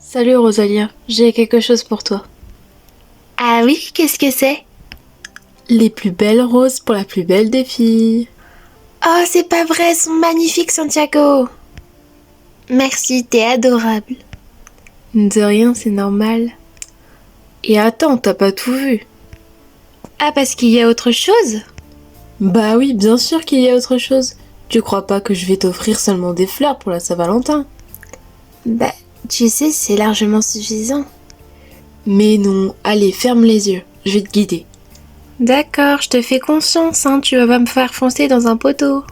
Salut Rosalia, j'ai quelque chose pour toi. Ah oui, qu'est-ce que c'est? Les plus belles roses pour la plus belle des filles. Oh, c'est pas vrai, elles sont magnifiques, Santiago. Merci, t'es adorable. De rien, c'est normal. Et attends, t'as pas tout vu. Ah, parce qu'il y a autre chose? Bah oui, bien sûr qu'il y a autre chose. Tu crois pas que je vais t'offrir seulement des fleurs pour la Saint-Valentin? Bah, tu sais, c'est largement suffisant. Mais non, allez, ferme les yeux, je vais te guider. D'accord, je te fais confiance, hein, tu vas pas me faire foncer dans un poteau.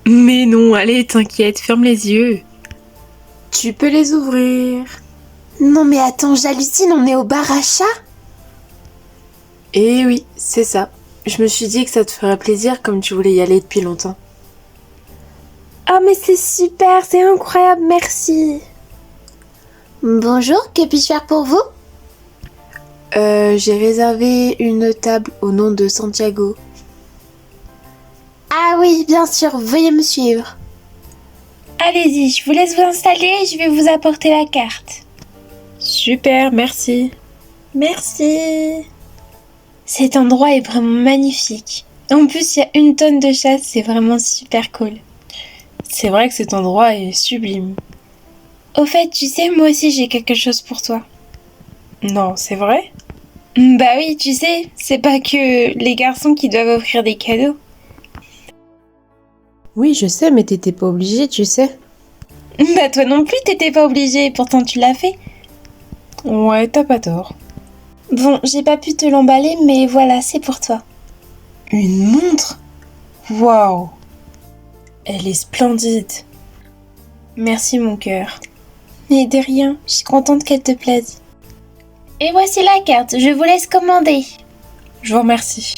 Mais non, allez, t'inquiète, ferme les yeux. Tu peux les ouvrir. Non mais attends, j'hallucine, on est au bar à chat? Eh oui, c'est ça. Je me suis dit que ça te ferait plaisir comme tu voulais y aller depuis longtemps. Oh mais c'est super, c'est incroyable, merci. Bonjour, que puis-je faire pour vous? J'ai réservé une table au nom de Santiago. Ah oui, bien sûr, veuillez me suivre. Allez-y, je vous laisse vous installer et je vais vous apporter la carte. Super, merci. Merci. Cet endroit est vraiment magnifique. En plus, il y a une tonne de chasse, c'est vraiment super cool. C'est vrai que cet endroit est sublime. Au fait, tu sais, moi aussi j'ai quelque chose pour toi. Non, c'est vrai? Bah oui, tu sais, c'est pas que les garçons qui doivent offrir des cadeaux. Oui, je sais, mais t'étais pas obligée, tu sais. Bah toi non plus, t'étais pas obligé, pourtant tu l'as fait. Ouais, t'as pas tort. Bon, j'ai pas pu te l'emballer, mais voilà, c'est pour toi. Une montre? Waouh! Elle est splendide. Merci mon cœur. Mais de rien, je suis contente qu'elle te plaise. Et voici la carte, je vous laisse commander. Je vous remercie.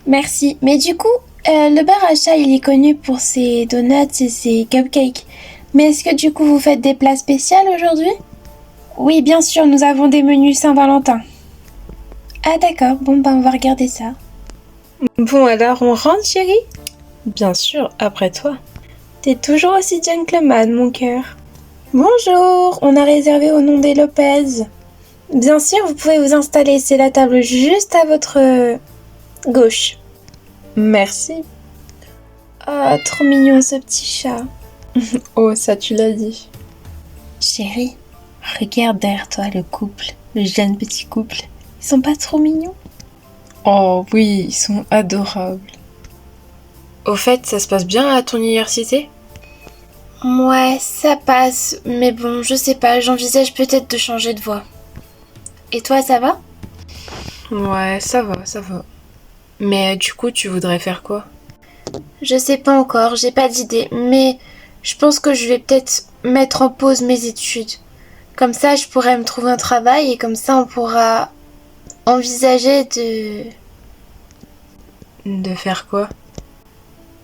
Merci. Mais du coup, le bar à chat, il est connu pour ses donuts et ses cupcakes. Mais est-ce que du coup, vous faites des plats spéciaux aujourd'hui? Oui, bien sûr, nous avons des menus Saint-Valentin. Ah d'accord, bon ben on va regarder ça. Bon alors, on rentre chérie? Bien sûr, après toi. T'es toujours aussi gentleman, mon cœur. Bonjour, on a réservé au nom des Lopez. Bien sûr, vous pouvez vous installer, c'est la table juste à votre gauche. Merci. Ah, trop mignon ce petit chat. Oh, ça tu l'as dit. Chérie, regarde derrière toi le couple, le jeune petit couple. Ils sont pas trop mignons? Oh oui, ils sont adorables. Au fait, ça se passe bien à ton université? Ouais, ça passe, mais bon, je sais pas, j'envisage peut-être de changer de voie. Et toi, ça va? Ouais, ça va, ça va. Mais du coup, tu voudrais faire quoi? Je sais pas encore, j'ai pas d'idée, mais je pense que je vais peut-être mettre en pause mes études. Comme ça, je pourrais me trouver un travail et comme ça, on pourra envisager de... De faire quoi?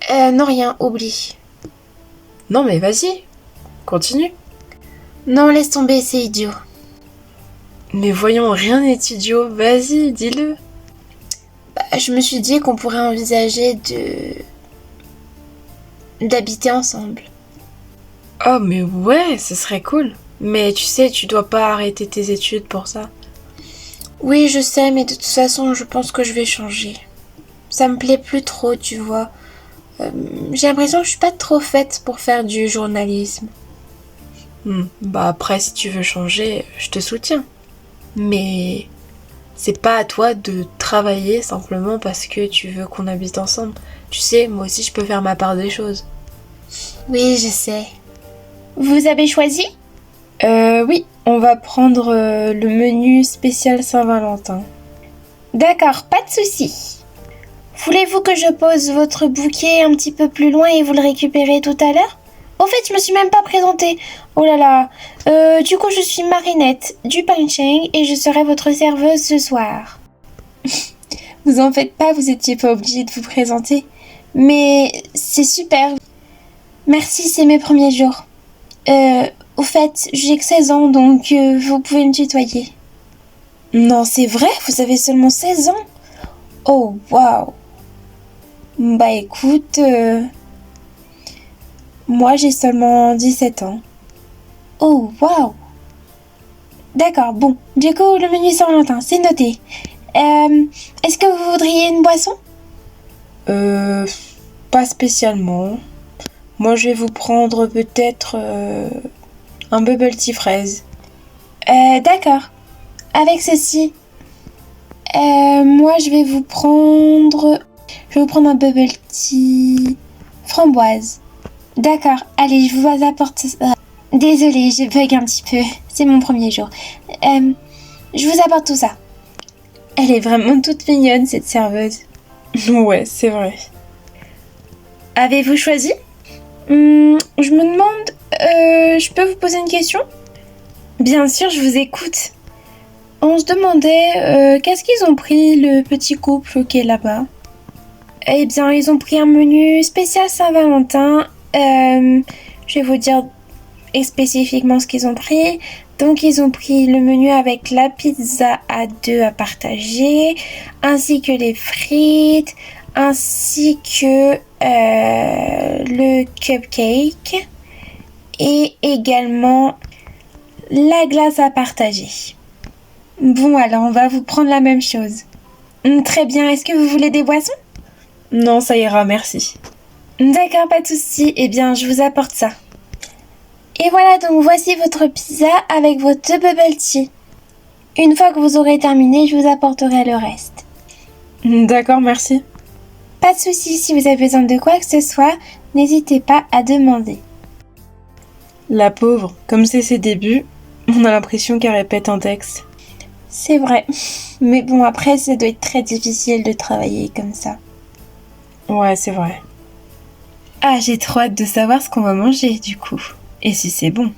Non, rien, oublie. Non mais vas-y, continue. Non, laisse tomber, c'est idiot. Mais voyons, rien n'est idiot, vas-y, dis-le. Bah, je me suis dit qu'on pourrait envisager d'habiter ensemble. Oh mais ouais, ce serait cool. Mais tu sais, tu dois pas arrêter tes études pour ça. Oui, je sais, mais de toute façon, je pense que je vais changer. Ça me plaît plus trop, tu vois. J'ai l'impression que je suis pas trop faite pour faire du journalisme. Bah après, si tu veux changer, je te soutiens. Mais c'est pas à toi de travailler simplement parce que tu veux qu'on habite ensemble. Tu sais, moi aussi je peux faire ma part des choses. Oui, je sais. Vous avez choisi? Oui, on va prendre le menu spécial Saint-Valentin. D'accord, pas de souci. Voulez-vous que je pose votre bouquet un petit peu plus loin et vous le récupérez tout à l'heure? Au fait, je me suis même pas présentée. Oh là là. Du coup, je suis Marinette du Pancheng et je serai votre serveuse ce soir. Vous en faites pas, vous étiez pas obligé de vous présenter. Mais c'est super. Merci, c'est mes premiers jours. Au fait, j'ai que 16 ans, donc vous pouvez me tutoyer. Non, c'est vrai, vous avez seulement 16 ans? Oh, waouh. Bah écoute, moi j'ai seulement 17 ans. Oh, waouh. D'accord, bon. Du coup, le menu Saint-Valentin, c'est noté. Est-ce que vous voudriez une boisson? Pas spécialement. Moi, je vais vous prendre peut-être un bubble tea fraise. D'accord. Avec ceci, moi, je vais vous prendre un bubble tea framboise. D'accord, allez, je vous apporte ça. Désolée, je bug un petit peu. C'est mon premier jour. Je vous apporte tout ça. Elle est vraiment toute mignonne, cette serveuse. Ouais, c'est vrai. Avez-vous choisi? Je me demande, je peux vous poser une question? Bien sûr, je vous écoute. On se demandait, qu'est-ce qu'ils ont pris, le petit couple qui est là-bas? Eh bien, ils ont pris un menu spécial Saint-Valentin. Je vais vous dire spécifiquement ce qu'ils ont pris. Donc, ils ont pris le menu avec la pizza à 2 à partager, ainsi que les frites, ainsi que le cupcake et également la glace à partager. Bon, alors on va vous prendre la même chose. Très bien, est-ce que vous voulez des boissons? Non, ça ira, merci. D'accord, pas de souci. Eh bien, je vous apporte ça. Et voilà, donc voici votre pizza avec vos 2 bubble tea. Une fois que vous aurez terminé, je vous apporterai le reste. D'accord, merci. Pas de souci, si vous avez besoin de quoi que ce soit, n'hésitez pas à demander. La pauvre, comme c'est ses débuts, on a l'impression qu'elle répète un texte. C'est vrai. Mais bon, après, ça doit être très difficile de travailler comme ça. Ouais, c'est vrai. Ah, j'ai trop hâte de savoir ce qu'on va manger, du coup. Et si c'est bon.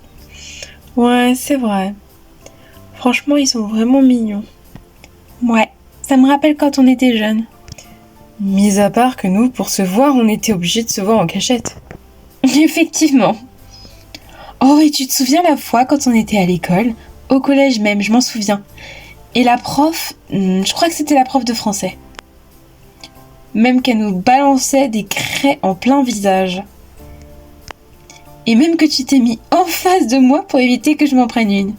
Ouais, c'est vrai. Franchement, ils sont vraiment mignons. Ouais, ça me rappelle quand on était jeunes. Mis à part que nous, pour se voir, on était obligés de se voir en cachette. Effectivement. Oh, et tu te souviens la fois quand on était à l'école, au collège même, je m'en souviens. Et la prof, je crois que c'était la prof de français. Même qu'elle nous balançait des craies en plein visage. Et même que tu t'es mis en face de moi pour éviter que je m'en prenne une.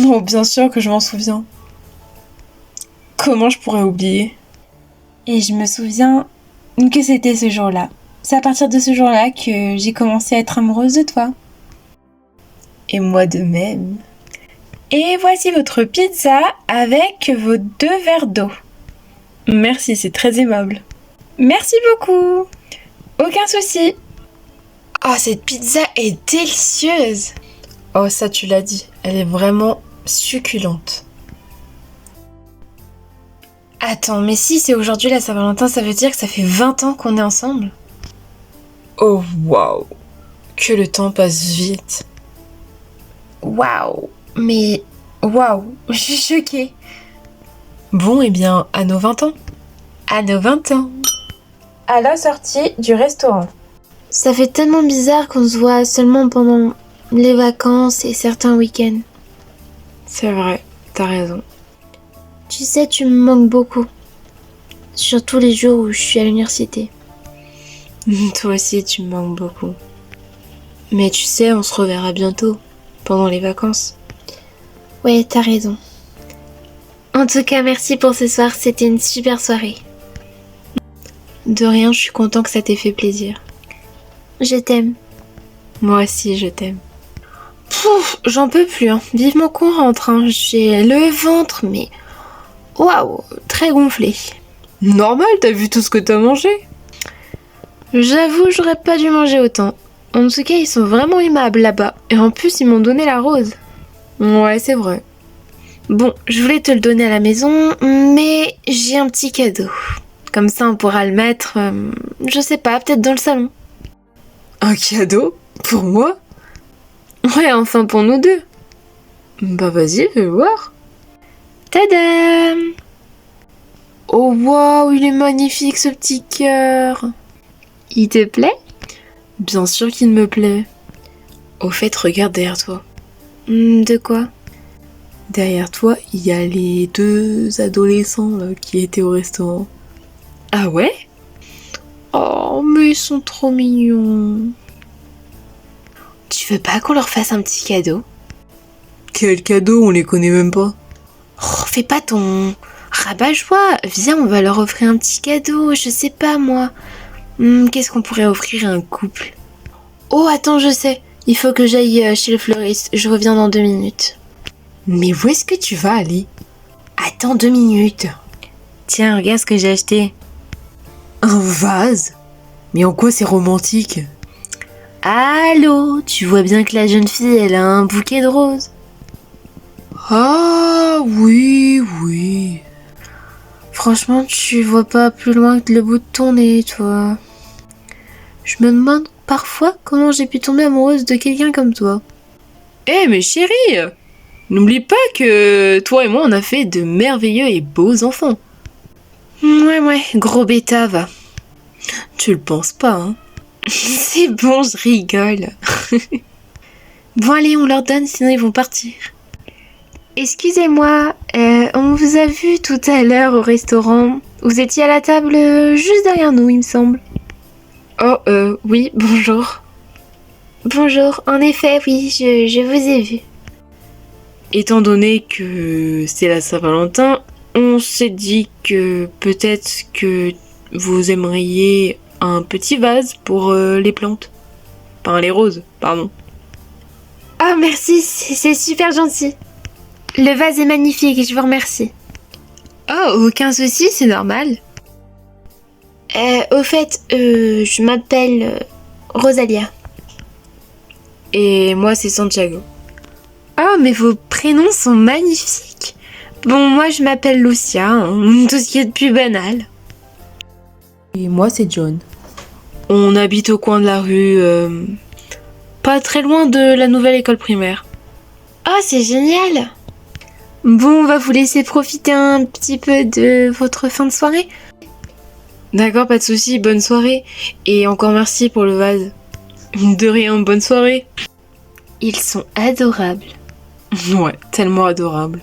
Oh, bien sûr que je m'en souviens. Comment je pourrais oublier? Et je me souviens que c'était ce jour-là. C'est à partir de ce jour-là que j'ai commencé à être amoureuse de toi. Et moi de même. Et voici votre pizza avec vos 2 verres d'eau. Merci, c'est très aimable. Merci beaucoup. Aucun souci. Oh, cette pizza est délicieuse. Oh, ça tu l'as dit, elle est vraiment succulente. Attends, mais si c'est aujourd'hui la Saint-Valentin, ça veut dire que ça fait 20 ans qu'on est ensemble? Oh, waouh. Que le temps passe vite. Waouh. Mais waouh, je suis choquée. Bon, eh bien, à nos 20 ans. À nos 20 ans. À la sortie du restaurant. Ça fait tellement bizarre qu'on se voit seulement pendant les vacances et certains week-ends. C'est vrai, t'as raison. Tu sais, tu me manques beaucoup. Surtout les jours où je suis à l'université. Toi aussi, tu me manques beaucoup. Mais tu sais, on se reverra bientôt, pendant les vacances. Ouais, t'as raison. En tout cas, merci pour ce soir, c'était une super soirée. De rien, je suis content que ça t'ait fait plaisir. Je t'aime. Moi aussi, je t'aime. Pouf, j'en peux plus, hein. Vivement qu'on rentre, hein. J'ai le ventre, mais... Waouh, très gonflé. Normal, t'as vu tout ce que t'as mangé? J'avoue, j'aurais pas dû manger autant. En tout cas, ils sont vraiment aimables là-bas. Et en plus, ils m'ont donné la rose. Ouais, c'est vrai. Bon, je voulais te le donner à la maison, mais j'ai un petit cadeau. Comme ça, on pourra le mettre, je sais pas, peut-être dans le salon. Un cadeau? Pour moi? Ouais, enfin pour nous deux. Bah vas-y, fais voir. Tadam! Oh waouh, il est magnifique ce petit cœur. Il te plaît? Bien sûr qu'il me plaît. Au fait, regarde derrière toi. De quoi? Derrière toi, il y a les 2 adolescents là, qui étaient au restaurant. Ah ouais? Oh, mais ils sont trop mignons. Tu veux pas qu'on leur fasse un petit cadeau? Quel cadeau, on les connaît même pas. Oh, fais pas ton rabat-joie. Viens, on va leur offrir un petit cadeau, je sais pas moi. Qu'est-ce qu'on pourrait offrir à un couple? Oh, attends, je sais. Il faut que j'aille chez le fleuriste. Je reviens dans 2 minutes. Mais où est-ce que tu vas aller? Attends 2 minutes. Tiens, regarde ce que j'ai acheté. Un vase? Mais en quoi c'est romantique? Allô, tu vois bien que la jeune fille, elle a un bouquet de roses. Ah oui, oui. Franchement, tu vois pas plus loin que le bout de ton nez, toi. Je me demande parfois comment j'ai pu tomber amoureuse de quelqu'un comme toi. Eh mais chérie, n'oublie pas que toi et moi on a fait de merveilleux et beaux enfants. Ouais, gros bêta, va. Tu le penses pas, hein? C'est bon, je rigole. Bon, allez, on leur donne, sinon ils vont partir. Excusez-moi, on vous a vu tout à l'heure au restaurant. Vous étiez à la table juste derrière nous, il me semble. Oh, oui, bonjour. Bonjour, en effet, oui, je vous ai vu. Étant donné que c'est la Saint-Valentin, on s'est dit que peut-être que vous aimeriez un petit vase pour les plantes. Enfin, les roses, pardon. Ah, merci, c'est super gentil. Le vase est magnifique, je vous remercie. Oh, aucun souci, c'est normal. Au fait, je m'appelle Rosalia. Et moi, c'est Santiago. Oh, mais vos prénoms sont magnifiques. Bon, moi, je m'appelle Lucia, hein, tout ce qui est de plus banal. Et moi, c'est John. On habite au coin de la rue, pas très loin de la nouvelle école primaire. Oh, c'est génial. Bon, on va vous laisser profiter un petit peu de votre fin de soirée. D'accord, pas de souci, bonne soirée. Et encore merci pour le vase. De rien, bonne soirée. Ils sont adorables. Ouais, tellement adorable.